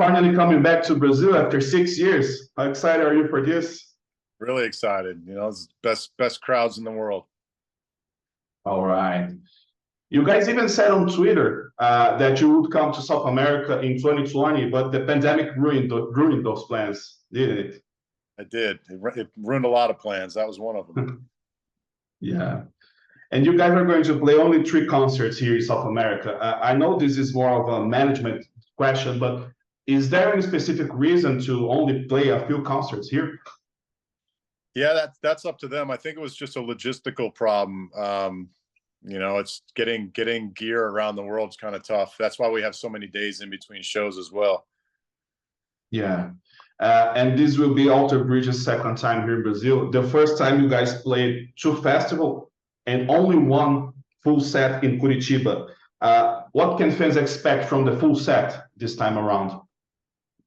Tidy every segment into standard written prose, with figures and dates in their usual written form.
finally coming back to Brazil after 6 years. How excited are you for this? Really excited. You know, it's best crowds in the world. All right. You guys even said on Twitter that you would come to South America in 2020, but the pandemic ruined those plans, didn't it? It did. It ruined a lot of plans. That was one of them. Yeah. And you guys are going to play only 3 concerts here in South America. I know this is more of a management question, but is there any specific reason to only play a few concerts here? Yeah, that's up to them. I think it was just a logistical problem. You know, it's getting gear around the world is kind of tough. That's why we have so many days in between shows as well. Yeah. And this will be Alter Bridge's second time here in Brazil. The first time you guys played 2 festivals and only 1 full set in Curitiba. What can fans expect from the full set this time around?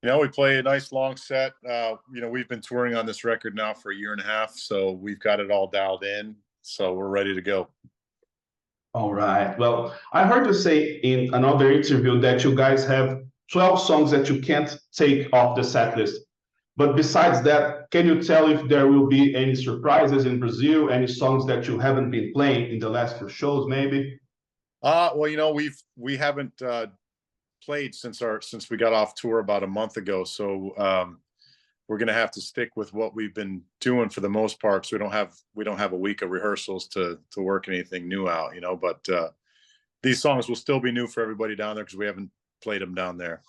You know, we play a nice long set. You know, we've been touring on this record now for 1.5 years, so we've got it all dialed in. So we're ready to go. All right. Well, I heard you say in another interview that you guys have 12 songs that you can't take off the set list. But besides that, can you tell if there will be any surprises in Brazil, any songs that you haven't been playing in the last few shows, maybe? Well, you know, we haven't played since we got off tour about a month ago. So we're gonna have to stick with what we've been doing for the most part. So we don't have a week of rehearsals to work anything new out, you know. But these songs will still be new for everybody down there because we haven't played them down there.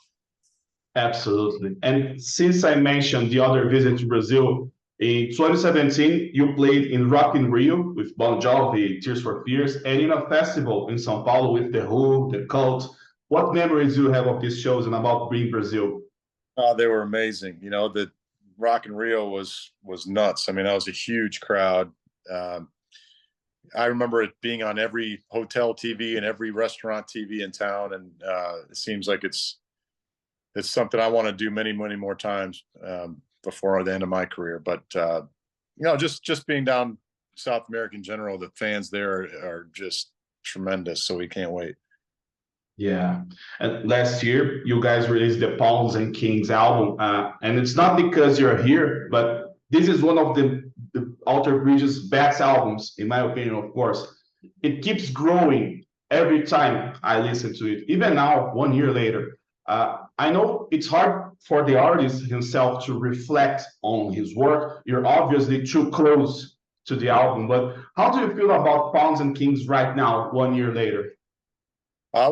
Absolutely. And since I mentioned the other visit to Brazil, in 2017, you played in Rock in Rio with Bon Jovi, Tears for Fears, and in a festival in São Paulo with The Who, The Cult. What memories do you have of these shows and about being Brazil? They were amazing. You know, the Rock in Rio was nuts. I mean, that was a huge crowd. I remember it being on every hotel TV and every restaurant TV in town, and it seems like it's something I want to do many more times before the end of my career. But you know, just being down South America in general, the fans there are just tremendous. So we can't wait. Yeah. And last year, you guys released the Pwns Kings album, and it's not because you're here, but this is one of the Alter Bridge's best albums, in my opinion, of course. It keeps growing every time I listen to it, even now, 1 year later. I know it's hard for the artist himself to reflect on his work. You're obviously too close to the album, but how do you feel about Pwns Kings right now, 1 year later?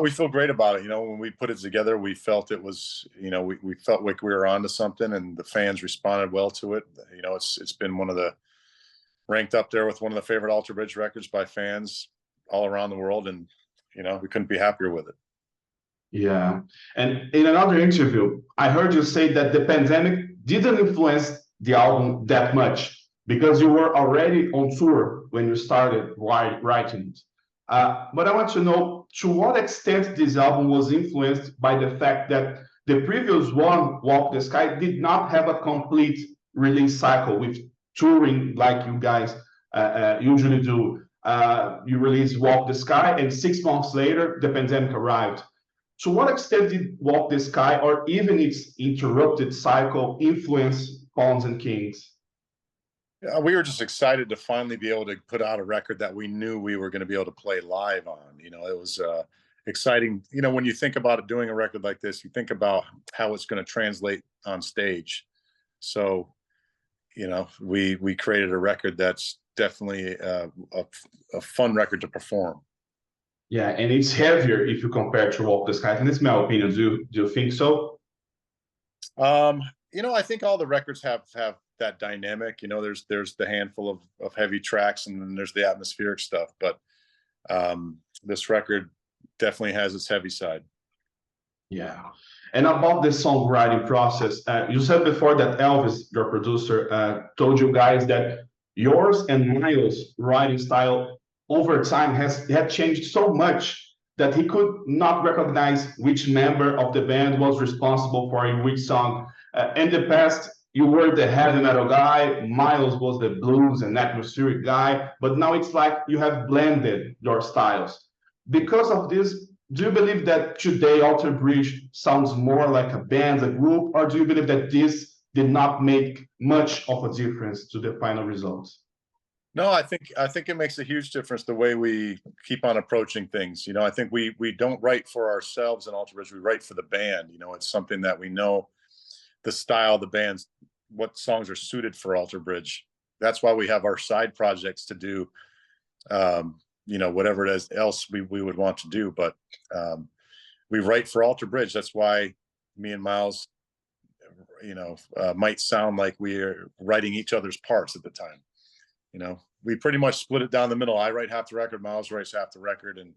We feel great about it. You know, when we put it together, we felt it was, you know, we felt like we were onto something, and the fans responded well to it. You know, it's been ranked up there with one of the favorite Alter Bridge records by fans all around the world, and you know, we couldn't be happier with it. Yeah. And in another interview, I heard you say that the pandemic didn't influence the album that much because you were already on tour when you started writing it. But I want to know, to what extent this album was influenced by the fact that the previous one, Walk the Sky, did not have a complete release cycle with touring like you guys usually do. You released Walk the Sky, and 6 months later, the pandemic arrived. To what extent did Walk the Sky, or even its interrupted cycle, influence Pwns Kings? We were just excited to finally be able to put out a record that we knew we were going to be able to play live on. You know, it was exciting. You know, when you think about it, doing a record like this, you think about how it's going to translate on stage. So, you know, we created a record that's definitely a fun record to perform. Yeah, and it's heavier if you compare to Walk the Sky, and it's my opinion. Do you think so? You know, I think all the records have that dynamic. You know, there's the handful of heavy tracks, and then there's the atmospheric stuff. But this record definitely has its heavy side. Yeah. And about the songwriting process, you said before that Elvis, your producer, told you guys that yours and Miles' writing style over time had changed so much that he could not recognize which member of the band was responsible for which song. In the past, you were the heavy metal guy, Miles was the blues and atmospheric guy, but now it's like you have blended your styles. Because of this, do you believe that today Alter Bridge sounds more like a band, a group, or do you believe that this did not make much of a difference to the final result? No, I think it makes a huge difference the way we keep on approaching things. You know, I think we don't write for ourselves in Alter Bridge. We write for the band. You know, it's something that we know the style of the band's, what songs are suited for Alter Bridge. That's why we have our side projects to do, you know, whatever it is else we would want to do. But we write for Alter Bridge. That's why me and Miles, you know, might sound like we're writing each other's parts at the time. You know, we pretty much split it down the middle. I write half the record, Miles writes half the record, and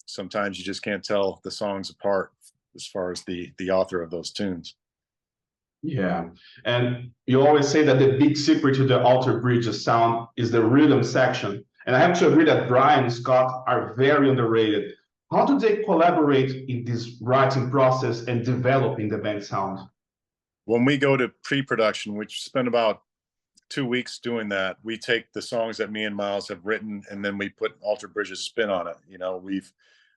sometimes you just can't tell the songs apart as far as the author of those tunes. Yeah, and you always say that the big secret to the Alter Bridge sound is the rhythm section. And I have to agree that Brian and Scott are very underrated. How do they collaborate in this writing process and developing the band sound? When we go to pre-production, which spend about 2 weeks doing that, we take the songs that me and Miles have written, and then we put Alter Bridge's spin on it. You know,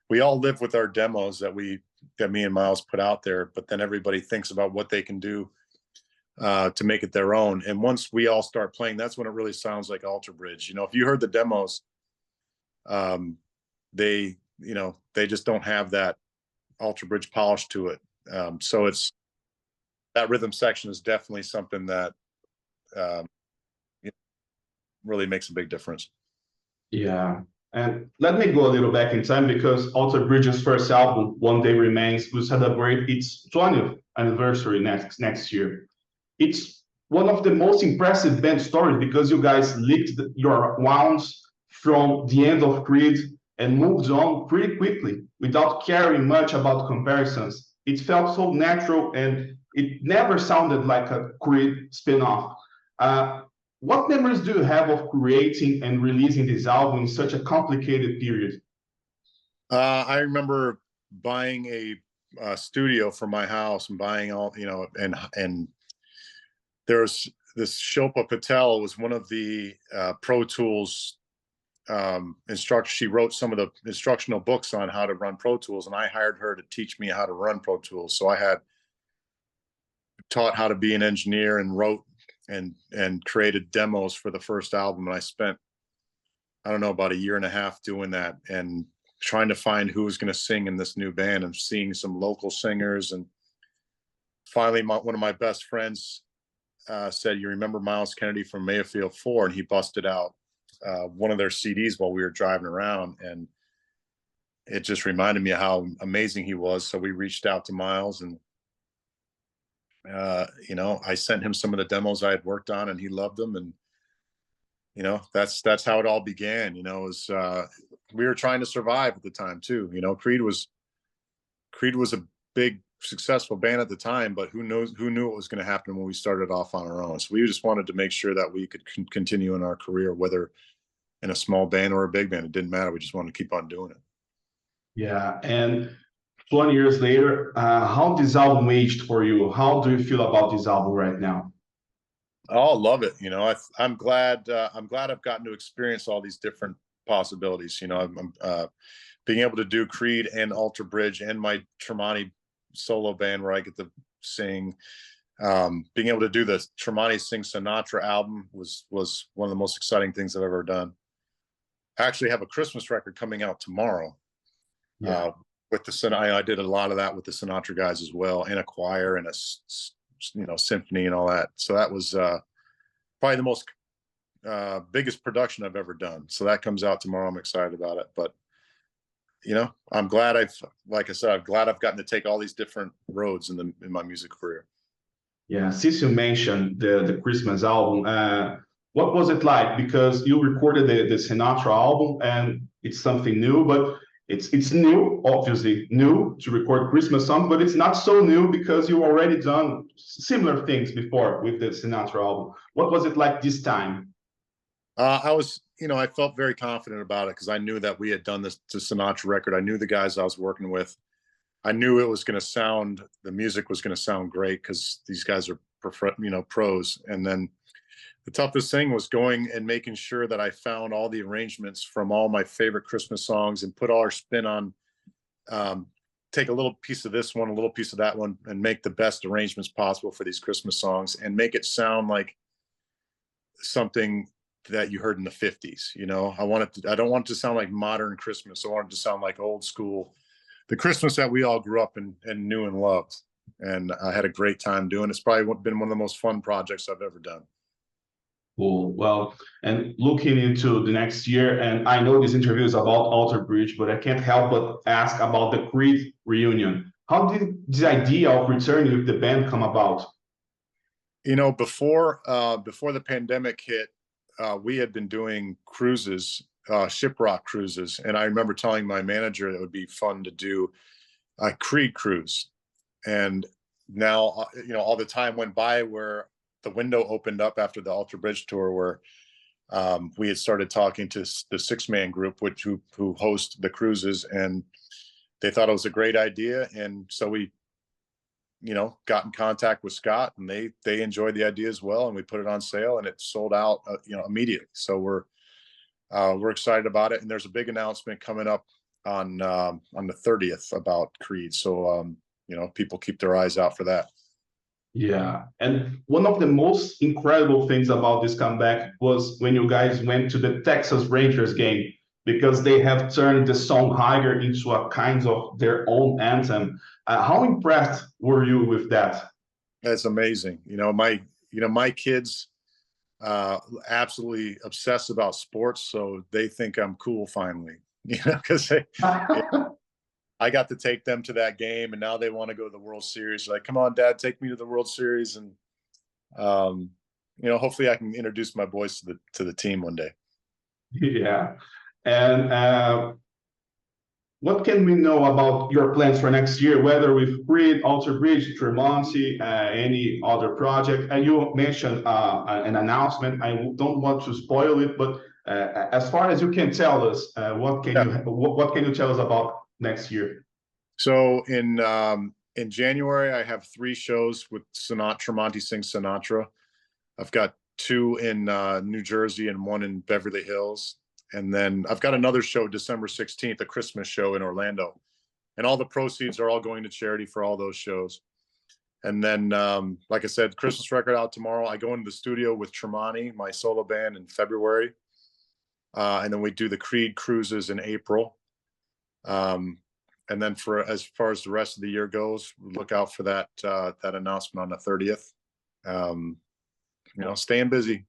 we all live with our demos that me and Miles put out there, but then everybody thinks about what they can do to make it their own. And once we all start playing, that's when it really sounds like Alter Bridge. You know, if you heard the demos, they just don't have that Alter Bridge polish to it. So it's, that rhythm section is definitely something that really makes a big difference. Yeah, and let me go a little back in time, because Alter Bridge's first album, One Day Remains, will celebrate its 20th anniversary next year. It's one of the most impressive band stories, because you guys licked your wounds from the end of Creed and moved on pretty quickly without caring much about comparisons. It felt so natural, and it never sounded like a Creed spin-off. What memories do you have of creating and releasing this album in such a complicated period? I remember buying a studio for my house and buying all, you know, and there's this Shilpa Patel was one of the Pro Tools instructors. She wrote some of the instructional books on how to run Pro Tools, and I hired her to teach me how to run Pro Tools. So I had taught how to be an engineer and wrote and created demos for the first album. And I spent, I don't know, about 1.5 years doing that and trying to find who was going to sing in this new band, and seeing some local singers. And finally, one of my best friends said, "You remember Miles Kennedy from Mayfield 4?" And he busted out one of their CDs while we were driving around, and it just reminded me of how amazing he was. So we reached out to Miles, and you know, I sent him some of the demos I had worked on, and he loved them. And you know, that's how it all began. You know, it was we were trying to survive at the time too. You know, Creed was a big successful band at the time, but who knew what was going to happen when we started off on our own. So we just wanted to make sure that we could continue in our career, whether in a small band or a big band. It didn't matter. We just wanted to keep on doing it. Yeah. And 20 years later, how this album aged for you? How do you feel about this album right now? Oh, love it. You know, I'm glad I've gotten to experience all these different possibilities. You know, I'm being able to do Creed and Alter Bridge and my Tremonti solo band where I get to sing. Being able to do the Tremonti Sing Sinatra album was one of the most exciting things I've ever done. I actually have a Christmas record coming out tomorrow. Yeah. With the I did a lot of that with the Sinatra guys as well, and a choir and a symphony and all that. So that was probably the most biggest production I've ever done. So that comes out tomorrow. I'm excited about it. But you know, I'm glad like I said, I'm glad I've gotten to take all these different roads in my music career. Yeah, since you mentioned the Christmas album, what was it like? Because you recorded the Sinatra album, and it's something new, but it's new, obviously new to record Christmas songs, but it's not so new because you already done similar things before with the Sinatra album. What was it like this time? I felt very confident about it because I knew that we had done this to Sinatra record. I knew the guys I was working with. I knew it was going to sound, the music was going to sound great because these guys are, pros. And then the toughest thing was going and making sure that I found all the arrangements from all my favorite Christmas songs and put all our spin on take a little piece of this one, a little piece of that one, and make the best arrangements possible for these Christmas songs and make it sound like something that you heard in the 50s. You know, I don't want it to sound like modern Christmas. I want it to sound like old school, the Christmas that we all grew up and knew and loved. And I had a great time doing it. It's probably been one of the most fun projects I've ever done. Cool. Well, and looking into the next year, and I know this interview is about Alter Bridge, but I can't help but ask about the Creed reunion. How did this idea of returning with the band come about? You know, before the pandemic hit, we had been doing cruises, shiprock cruises, and I remember telling my manager that it would be fun to do a Creed cruise. And now, you know, all the time went by where the window opened up after the Alter Bridge tour, where we had started talking to the 6-man group, who host the cruises, and they thought it was a great idea. And so we, you know, got in contact with Scott, and they enjoyed the idea as well. And we put it on sale, and it sold out, you know, immediately. So we're excited about it. And there's a big announcement coming up on the 30th about Creed. So, you know, people keep their eyes out for that. Yeah, and one of the most incredible things about this comeback was when you guys went to the Texas Rangers game, because they have turned the song Higher into a kind of their own anthem. How impressed were you with that? That's amazing. You know, my kids absolutely obsessed about sports, so they think I'm cool finally. You know, because I got to take them to that game, and now they want to go to the World Series. Like, come on, Dad, take me to the World Series. And you know, hopefully I can introduce my boys to the team one day. Yeah. And what can we know about your plans for next year, whether with Creed, Alter Bridge, Tremonti, any other project? And you mentioned an announcement. I don't want to spoil it, but as far as you can tell us, what can you tell us about next year? So in January, I have 3 shows with Tremonti sings Sinatra. I've got 2 in New Jersey and 1 in Beverly Hills. And then I've got another show December 16th, a Christmas show in Orlando. And all the proceeds are all going to charity for all those shows. And then, like I said, Christmas record out tomorrow. I go into the studio with Tremonti, my solo band, in February. And then we do the Creed cruises in April. And then as far as the rest of the year goes, look out for that announcement on the 30th. You know, staying busy.